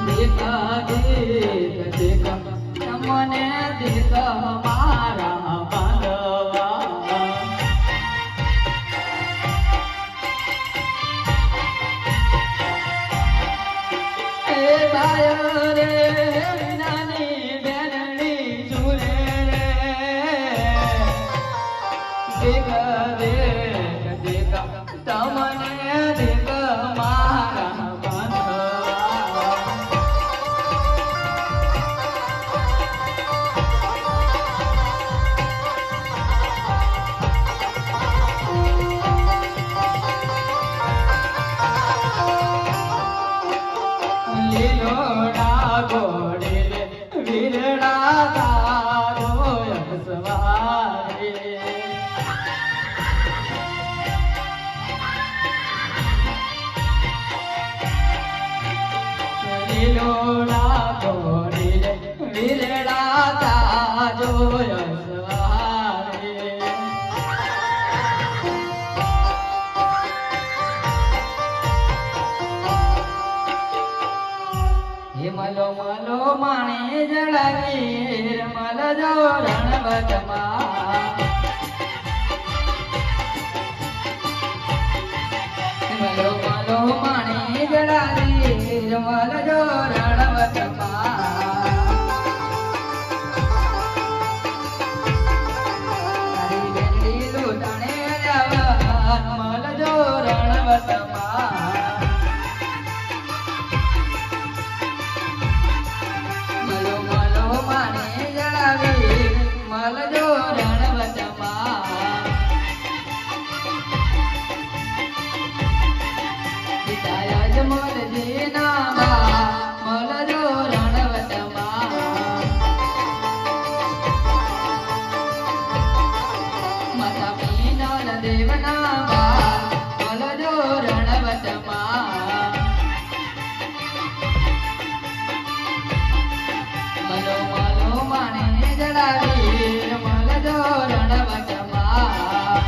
દેખા ગીત દેખા તમને દેખા મારા બાંધવા એ બાયો રે નાની બેનડી સુરે રે દેખા દેખા તમને દેખા મારા લીલોડા ગોડેલે વીરડા તારો સવારે લીલોડા ગોડેલે વીરડા તારો સવારે મલો મલો માણે જળાવી મલ જો રણવટમાં મલો મલો માણે જળાવી મલ જો રણવટમાં તારી બેનડી લૂંટણે જવાન મલ જો રણવટમાં મલજો રણવટમાં પિતાયા જ મલજી નામા મલજો રણવટમાં માતા મીનલ દેવ નામા મલજો રણવટમાં મલો મલો માણે જડાવી મલજો રણવટમાં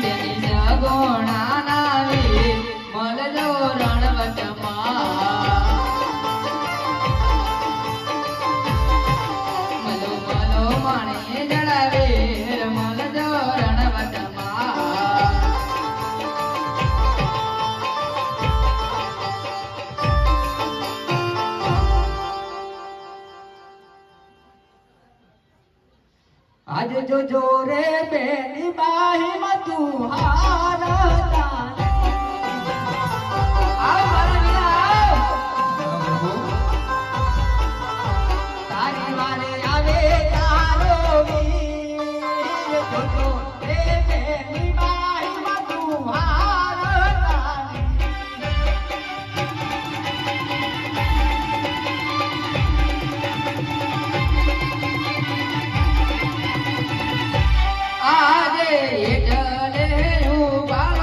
જેની જગોણા નાવી મલજો રણવટમાં મલો મલો માણે જડાવી મલજો રણવટમાં આજ જો જોરે બેની બાહી માં તું હારતા તારી વારે આવે તારો વીર જો રે બેની બાહી માં તું હારતા આજે એટલે ઉભા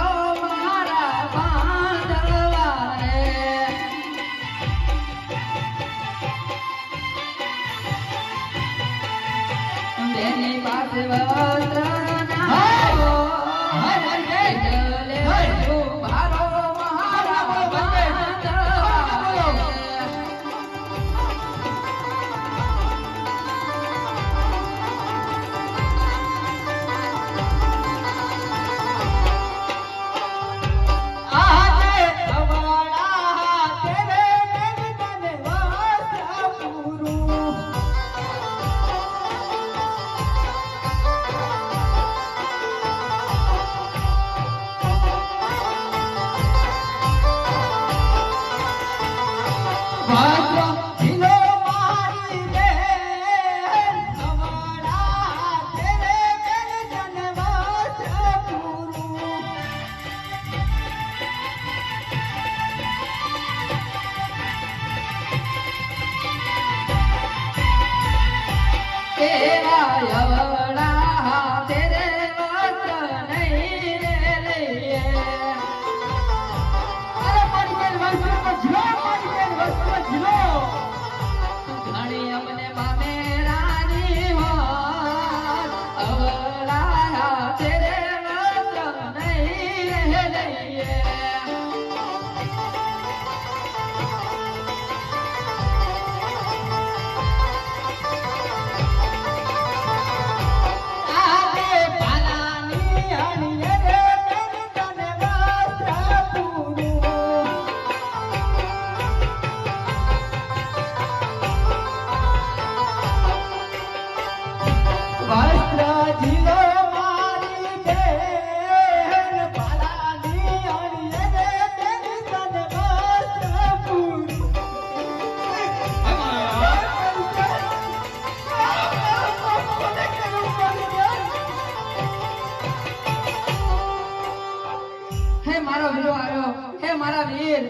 હે મારો વીરો આવ્યો, હે મારા વીર,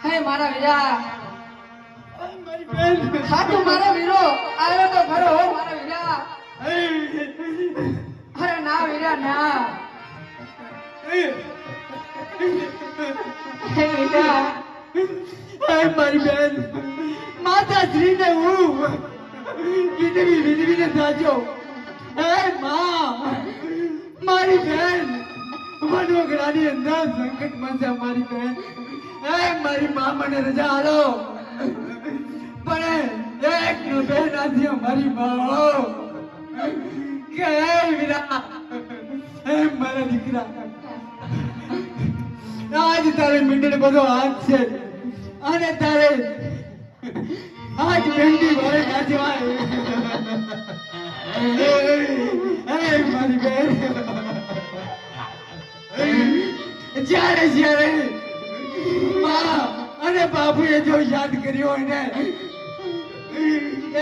હે મારા વીરા, સાચું મારો વીરો આવ્યો તો ખરો, હો મારા વીરા. અરે ના વીરા ના, હે વીરા, મારી બેન માતાશ્રીને હું વિનવીને સાચો. હે માં, મારી બેન વડોગરાની અંદર સંકટમાં છે મારી બેન. હે મારી માં મને રજા આલો, પણ એક નો બેન આથી મારી માં કે હે વીરા, હે મારા દીકરા, આજ તારે મીંડળ બધો હાથ છે અને તારે આજ મહેંદી વાળે નાચવાય. હે મારી બેન, જ્યારે જ્યારે માં અને બાપુએ જો યાદ કર્યો હોય ને,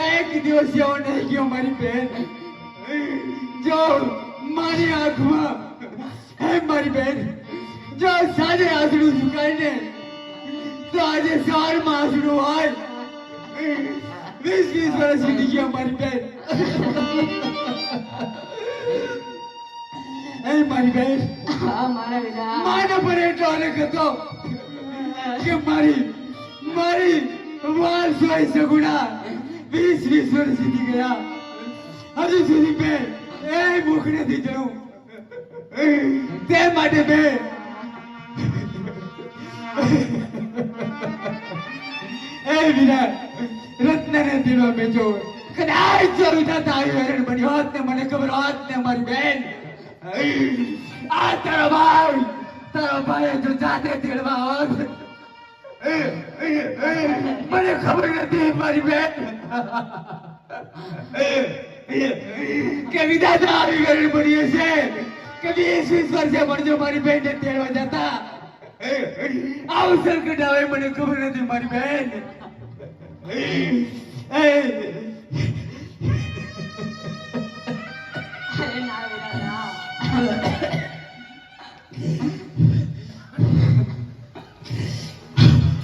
એક દિવસ એવો નહીં ગયો મારી બેન. જો મારી આંખમાં, હે મારી બેન, જો સાંજે આંસુડું સુકાય ને તો આજે સવારમાં આંસુડું હોય. 20 વર્ષ વીતી ગયા મારી બેન. હે મારી બેન, મારા પર એટલો અલગ હતો કે મારી વાર સોય સગુણા 20 વર્ષ વીતી ગયા. હજુ સુધી બેન એ ભૂખ નથી જવું. તે માટે બેન એ વીરા રત્નને દીડો બેચો. કદાચ જો વિધાતા આવી હેરણ બની હોત ને મને ખબર હોત ને મારી બેન, આ તારો ભાઈ જો જાતે તેડવા હોત, મને ખબર નથી મારી બેન કે વિધાતા આવી હેરણ બની હશે કે 20 વર્ષે મળજો મારી બેન ને તેડવા જતા. આવું સંકટ આવે મને ખબર નથી મારી બેન.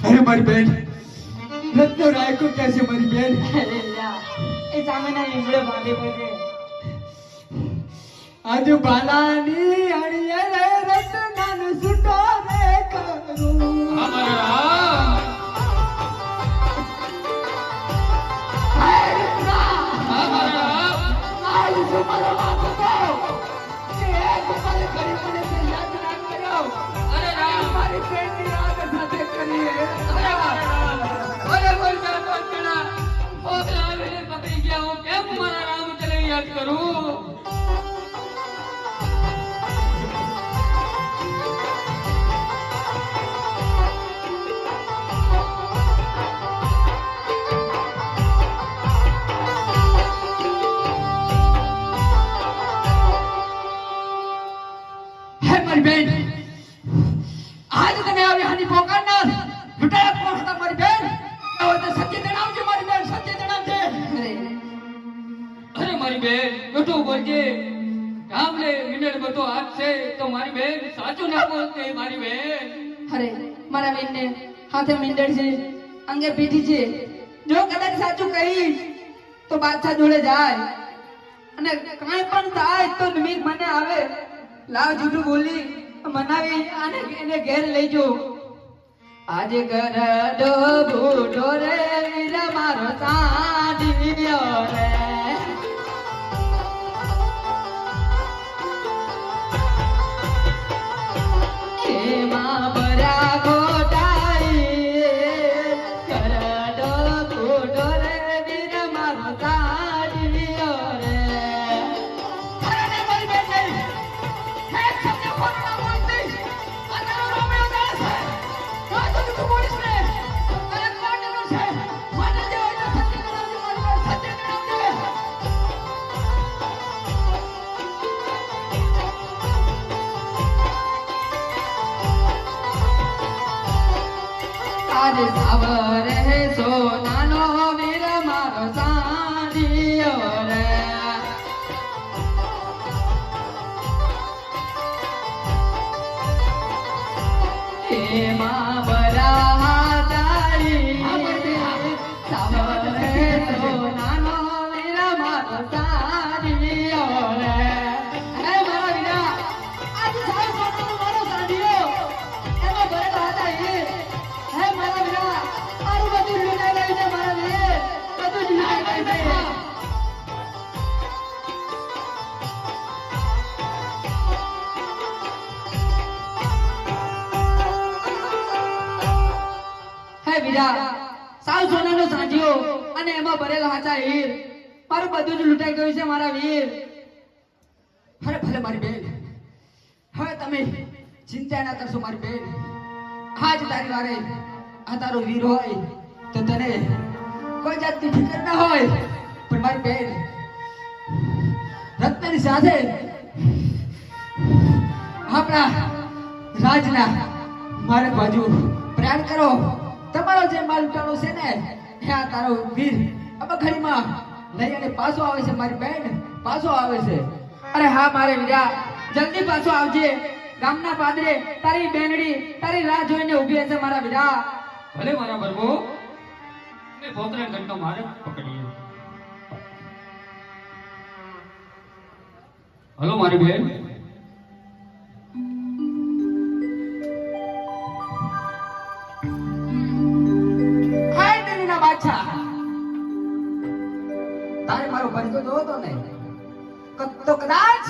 અરે મારી બેન, રત્નો રાયકો ક્યાં છે મારી બેન? એ સામેના લીમડે બાંધી પડશે. આજુ બાલાની અણીએ રે રત્નાનો છૂટો રે કરું. યાદ કરું. હે મારી બેન, આજ તમે આવી હાની પોકારનાર લૂંટાયા કોણ હતા મારી બેન? હવે તો સત્ય જણાવજો મારી બેન, સત્ય જણાવજે. અરે મારી બેન બેઠું બોલજે. ગામને મિનટ બધો હાથ છે તો મારી બેન સાચું ના બોલતે મારી બેન. અરે મારા બેનને હાથે મીંડળ છે, અંગે પીઠી છે. જો કદાચ સાચું કહીશ તો બાદશાહ જોડે જાય અને કાંઈ પણ થાય તો નિમિત મને આવે. લાવ જૂઠું બોલી મનાવી અને એને ઘેર લઈ જો. આજે કરડો બૂઢો રે વીરા મારો સાંડિયો રે. એમાં ભર્યા ગોટાઈ કરડો બૂઢો રે વીરા મારો સાંડિયો રે. અરે મારી બેન નહીં, હે તમને કોણ ના બોલતી? આ તારો રોમિયો દાસ છે. આ તો તું બોલીશ ને અરે કોણ છે? મને જે હોય તો સત્ય જણાવજે મારી બેન, સત્ય જણાવજે. આજ સાવર હે સોનાનો વીર મારો સાંડિયો રે. એમાં બરાતાળી સાવરે સોનાનો વીર મારો સાડીઓ રે. હે મારા વીરા, આજ સાવ સોનાનો મારો સાડીઓ એમાં ભરેલા હતા હીર. હે મારા વીરા, મારું બધું લૂંટાઈ ગયું છે મારા વીર, બધું જ લૂંટાઈ ગયું છે. હે વીરા, સાવ સોનાનો સાંજ્યો અને એમાં ભરેલા હાચા હીર, મારું બધું જ લૂંટાઈ ગયું છે મારા વીર. અરે ભલે મારી બેન, હવે તમે ચિંતા ના કરશો મારી બેન. આજ તારી વારે આ તારો વીર હોય તો તને કોઈ જાતની ફિકર ના હોય, પણ મારી બેન રત્નની સાથે આપણા રાજના માર્ગ બાજુ પ્રયાણ કરો. તમારો જે માલ લૂંટાણો છે ને એ આ તારો વીર અબખડીમાં લઈ અને પાછો આવે છે મારી બેન, પાછો આવે છે. અરે હા મારે વીરા, જલ્દી પાછો આવજે. ગામના પાદરે તારી બેનડી તારી રાહ જોઈને ઊભી હશે મારા વીરા. ભલે મારા બરબો, મેં પોતરે ઘંટો મારે પકડીએ. હલો મારી બેન. હાય દિલ્હીના બાદશાહ, તારે મારો ભરતો જોવો તો ને તો કદાચ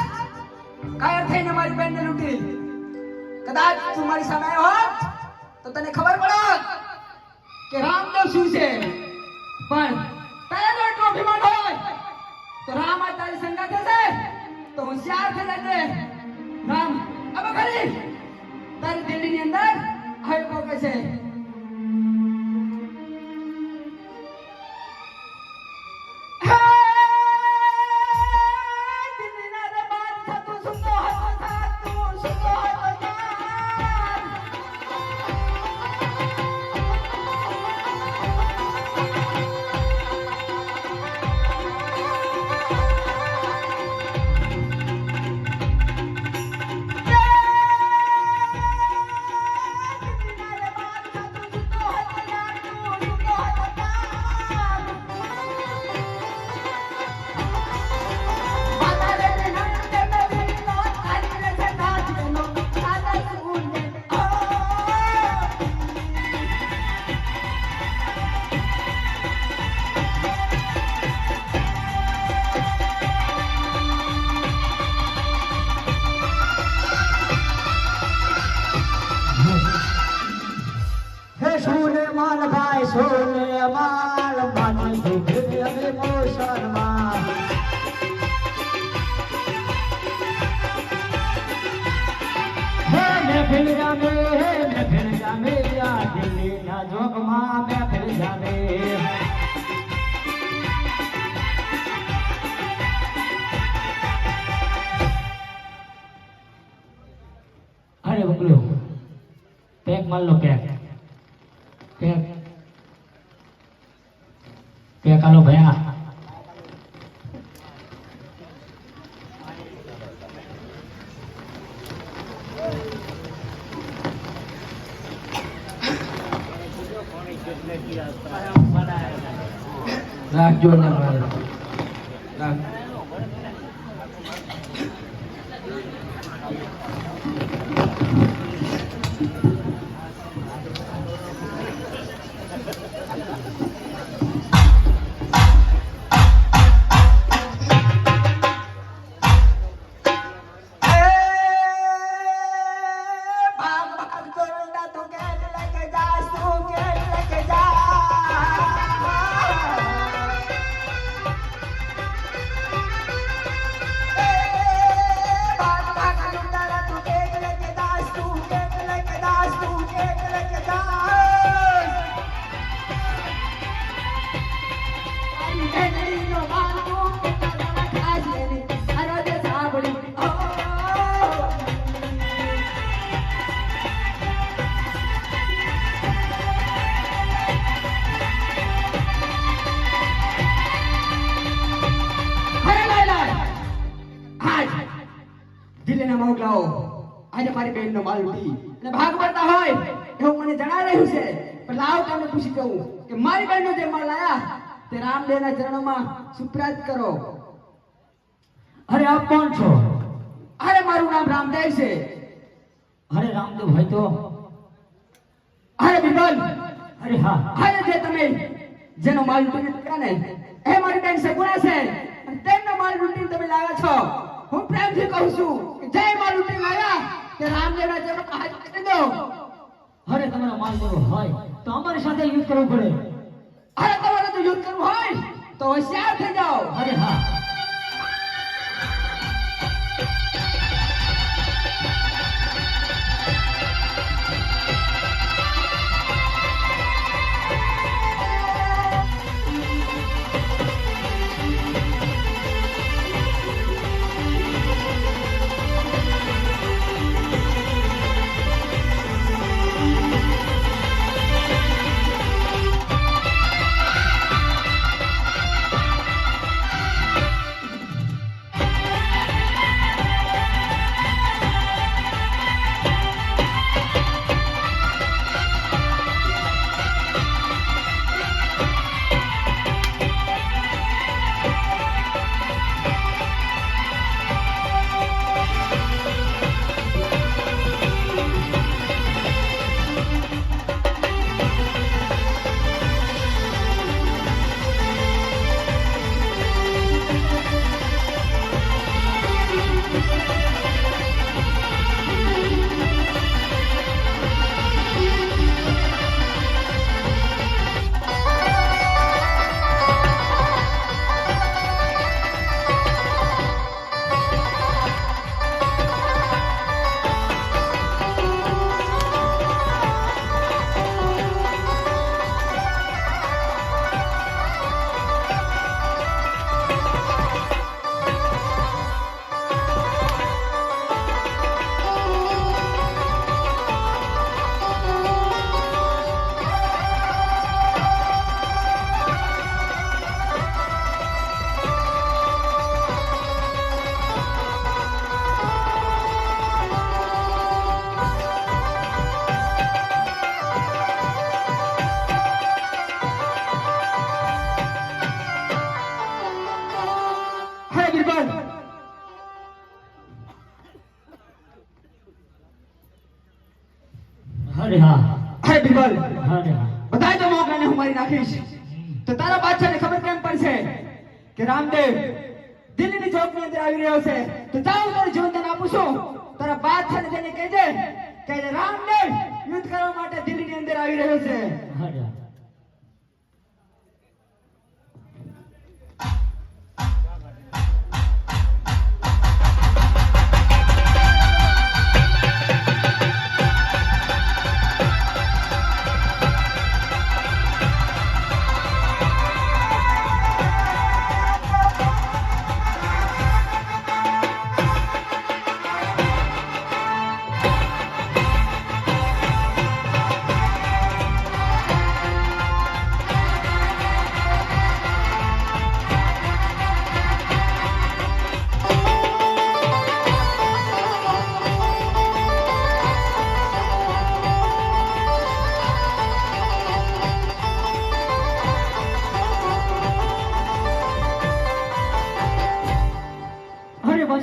કાયર થઈને મારી બેનને લૂંટી. કદાચ તું મારી સામે આવ્યો હોત તો તને ખબર પડત કે રામદેવ શું છે. પણ તારે જો એટલો અભિમાન હોય તો રામ આજ તારી સંગાથે છે તો હોશિયાર થઈ જજે. રામ હવે ખરી તારી દિલ્હીની અંદર આવી પોકે છે. સોને માલ ભાઈ સોને માલ માની દીકરી અને મોસનમાં હે મેં ફિર જામે યા દિલ્હીના જોગમાં મેં ફિર જામે. અરે બકલો પેક માલ લો પેક આલો ભયા. રાખજો ને ભાઈ, રાખ. દિલ્હીના મોકલાઓ. આજે મારી બહેનનો માલ લૂંટી અને ભાગ પડતા હોય એવું મને જણાઈ રહ્યું છે. પણ લાવ તમને પૂછી કહું કે મારી બહેનનો જે માલ લાયા તે રામદેવના ચરણોમાં સુપ્રત કરો. અરે આપ કોણ છો? અરે મારું નામ રામદેવ છે. અરે રામદેવ ભાઈ તો અરે બિરબલ, અરે હા અરે જે તમે જેનો માલ લૂંટીને લાવ્યા ને એ મારી બહેન સગુણા છે અને તેમનો માલ લૂંટીને તમે લાવ્યા છો. હું પ્રેમથી કહું છું કે જે માલ લૂંટીને લાવ્યા તે રામદેવના ચરણોમાં હાથ કરી દો. અરે તમારો માલ લેવો હોય તો અમારી સાથે યુદ્ધ કરવું પડે. અરે તમારે તો યુદ્ધ કરવું હોય તો હોશિયાર થઈ જાઓ. અરે હા બિરબલ, અરે હા અરે બિરબલ, અરે હા બધાય તો મોગલાને હું મારી નાખીશ તો તારા બાદશાહને ખબર કેમ પડશે કે રામદેવ દિલ્હીની ચોકની અંદર આવી રહ્યો છે. તો જાઉં તારું જીવનદાન આપું છું. તારા બાદશાહને જઈને કહેજે કે રામદેવ યુદ્ધ કરવા માટે દિલ્હીની અંદર આવી રહ્યો છે. અરે હા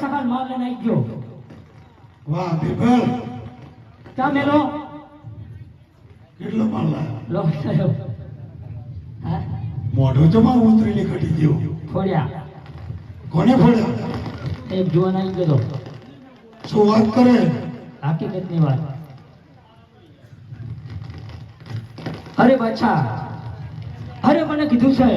સકાળ માલ લઈને આવી ગયો. વાહ બિરબલ, ક્યાં મેલો કેટલો માલ લાવ્યો? લો થયો હા મોઢું તો મારું ઉતરીને ઘટી ગયું. ફોડ્યા. કોને ફોડ્યા? એક જુવાન આવી ગયો. શું વાત કરે? હકીકતની વાત. અરે બાદશાહ, અરે મને કીધું છે